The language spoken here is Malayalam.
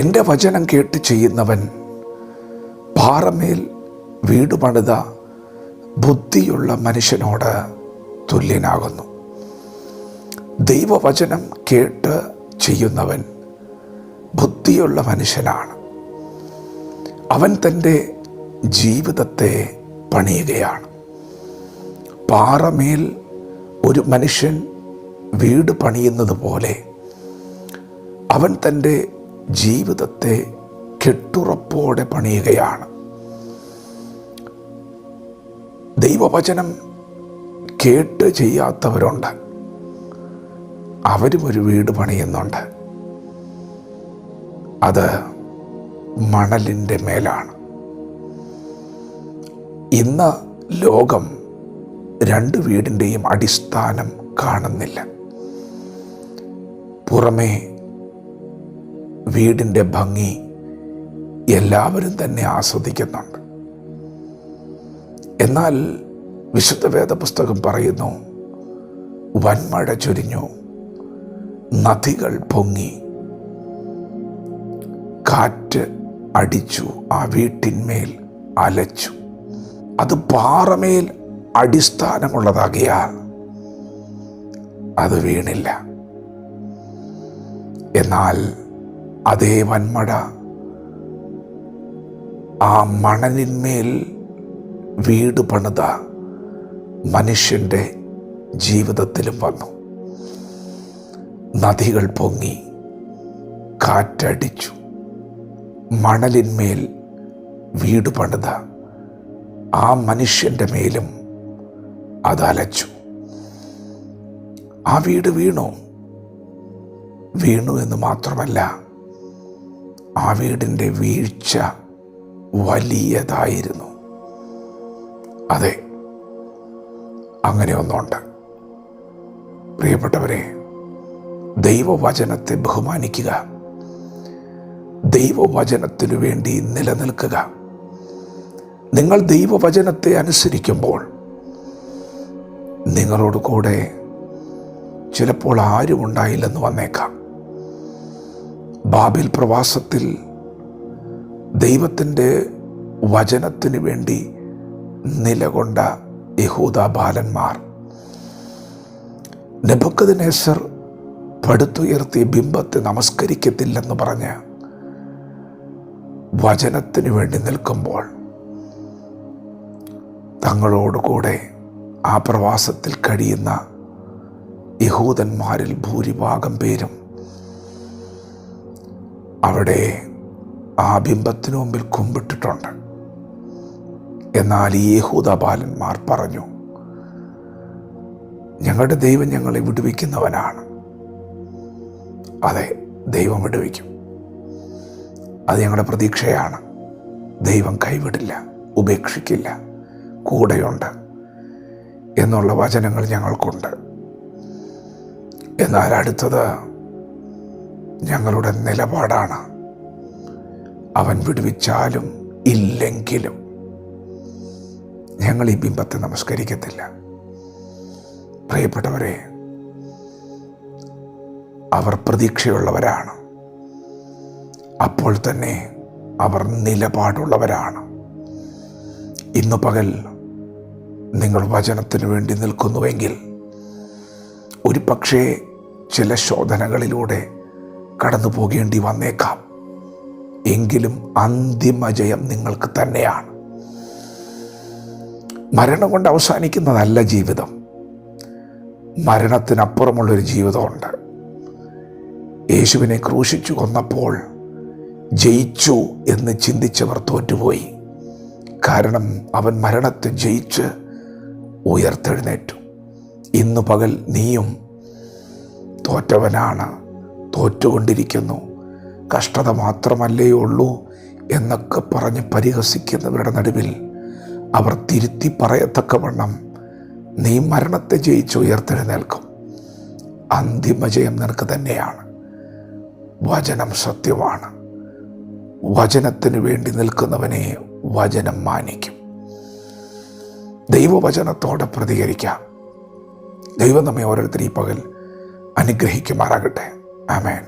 എൻ്റെ വചനം കേട്ട് ചെയ്യുന്നവൻ പാറമേൽ വീട് പണിത ബുദ്ധിയുള്ള മനുഷ്യനോട് തുല്യനാകുന്നു. ദൈവവചനം കേട്ട് ചെയ്യുന്നവൻ ബുദ്ധിയുള്ള മനുഷ്യനാണ്. അവൻ തൻ്റെ ജീവിതത്തെ പണിയുകയാണ്. പാറമേൽ ഒരു മനുഷ്യൻ വീട് പണിയുന്നത് പോലെ അവൻ തൻ്റെ ജീവിതത്തെ കെട്ടുറപ്പോടെ പണിയുകയാണ്. ദൈവവചനം കേട്ട് ചെയ്യാത്തവരുണ്ട്. അവരും ഒരു വീട് പണിയുന്നുണ്ട്. അത് മണലിൻ്റെ മേലാണ്. ഇന്ന് ലോകം രണ്ട് വീടിൻ്റെയും അടിസ്ഥാനം കാണുന്നില്ല. പുറമേ വീടിൻ്റെ ഭംഗി എല്ലാവരും തന്നെ ആസ്വദിക്കുന്നുണ്ട്. എന്നാൽ വിശുദ്ധ വേദപുസ്തകം പറയുന്നു, വൻമഴ ചൊരിഞ്ഞു, നദികൾ പൊങ്ങി, കാറ്റ് അടിച്ചു, ആ വീട്ടിന്മേൽ അലച്ചു. അത് പാറമേൽ അടിസ്ഥാനമുള്ളതാകിയാൽ അത് വീണില്ല. എന്നാൽ അതേ വൻമഴ ആ മണലിന്മേൽ വീട് പണിത മനുഷ്യൻ്റെ ജീവിതത്തിലും വന്നു. നദികൾ പൊങ്ങി, കാറ്റടിച്ചു, മണലിന്മേൽ വീട് പണിത ആ മനുഷ്യൻ്റെ മേലും അതലച്ചു. ആ വീട് വീണു എന്ന് മാത്രമല്ല, ആ വീടിൻ്റെ വീഴ്ച വലിയതായിരുന്നു. അതെ, അങ്ങനെ ഒന്നുണ്ട്. പ്രിയപ്പെട്ടവരെ, ദൈവവചനത്തെ ബഹുമാനിക്കുക, ദൈവവചനത്തിനു വേണ്ടി നിലനിൽക്കുക. നിങ്ങൾ ദൈവവചനത്തെ അനുസരിക്കുമ്പോൾ നിങ്ങളോട് കൂടെ ചിലപ്പോൾ ആരും ഉണ്ടായില്ലെന്ന് വന്നേക്കാം. ബാബേൽ പ്രവാസത്തിൽ ദൈവത്തിൻ്റെ വചനത്തിനു വേണ്ടി നിലകൊണ്ട യഹൂദ ബാലന്മാർ നെബൂഖദ്നേസർ പടുത്തുയർത്തിയ ബിംബത്തെ നമസ്കരിക്കത്തില്ലെന്ന് പറഞ്ഞ് വചനത്തിനു വേണ്ടി നിൽക്കുമ്പോൾ തങ്ങളോടുകൂടെ ആ പ്രവാസത്തിൽ കഴിയുന്ന യഹൂദന്മാരിൽ ഭൂരിഭാഗം പേരും അവിടെ ആ ബിംബത്തിനു മുമ്പിൽ കുമ്പിട്ടിട്ടുണ്ട്. എന്നാൽ ഈ യഹൂദ ബാലന്മാർ പറഞ്ഞു, ഞങ്ങളുടെ ദൈവം ഞങ്ങളെ വിടുവിക്കുന്നവനാണ്. അതെ, ദൈവം വിടുവിക്കും. അത് ഞങ്ങളുടെ പ്രതീക്ഷയാണ്. ദൈവം കൈവിടില്ല, ഉപേക്ഷിക്കില്ല, കൂടെയുണ്ട് എന്നുള്ള വചനങ്ങൾ ഞങ്ങൾക്കുണ്ട്. എന്നാൽ അടുത്തത് ഞങ്ങളുടെ നിലപാടാണ്. അവൻ വിടുവിച്ചാലും ഇല്ലെങ്കിലും ഞങ്ങൾ ഈ ബിംബത്തെ നമസ്കരിക്കത്തില്ല. പ്രിയപ്പെട്ടവരെ, അവർ പ്രതീക്ഷയുള്ളവരാണ്. അപ്പോൾ തന്നെ അവർ നിലപാടുള്ളവരാണ്. ഇന്നു പകൽ നിങ്ങൾ വചനത്തിനു വേണ്ടി നിൽക്കുന്നുവെങ്കിൽ ഒരു പക്ഷേ ചില ശോധനകളിലൂടെ കടന്നു പോകേണ്ടി വന്നേക്കാം. എങ്കിലും അന്തിമ ജയം നിങ്ങൾക്ക് തന്നെയാണ്. മരണം കൊണ്ട് അവസാനിക്കുന്നതല്ല ജീവിതം. മരണത്തിനപ്പുറമുള്ളൊരു ജീവിതമുണ്ട്. യേശുവിനെ ക്രൂശിച്ചു കൊന്നപ്പോൾ ജയിച്ചു എന്ന് ചിന്തിച്ചവർ തോറ്റുപോയി. കാരണം അവൻ മരണത്തെ ജയിച്ച് ഉയർത്തെഴുന്നേറ്റു. ഇന്നു പകൽ നീയും തോറ്റവനാണ്, തോറ്റുകൊണ്ടിരിക്കുന്നു, കഷ്ടത മാത്രമല്ലേ ഉള്ളൂ എന്നൊക്കെ പറഞ്ഞ് പരിഹസിക്കുന്നവരുടെ നടുവിൽ അവർ തിരുത്തി പറയത്തക്കവണ്ണം നീ മരണത്തെ ജയിച്ച് ഉയർത്തെഴുന്നേൽക്കും. അന്തിമ ജയം നിനക്ക് തന്നെയാണ്. വചനം സത്യമാണ്. വചനത്തിന് വേണ്ടി നിൽക്കുന്നവനെ വചനം മാനിക്കും. ദൈവവചനത്തോടെ പ്രതികരിക്കാം. ദൈവം നമ്മെ ഓരോരുത്തരും ഈ പകൽ അനുഗ്രഹിക്കുമാറാകട്ടെ. ആമേൻ.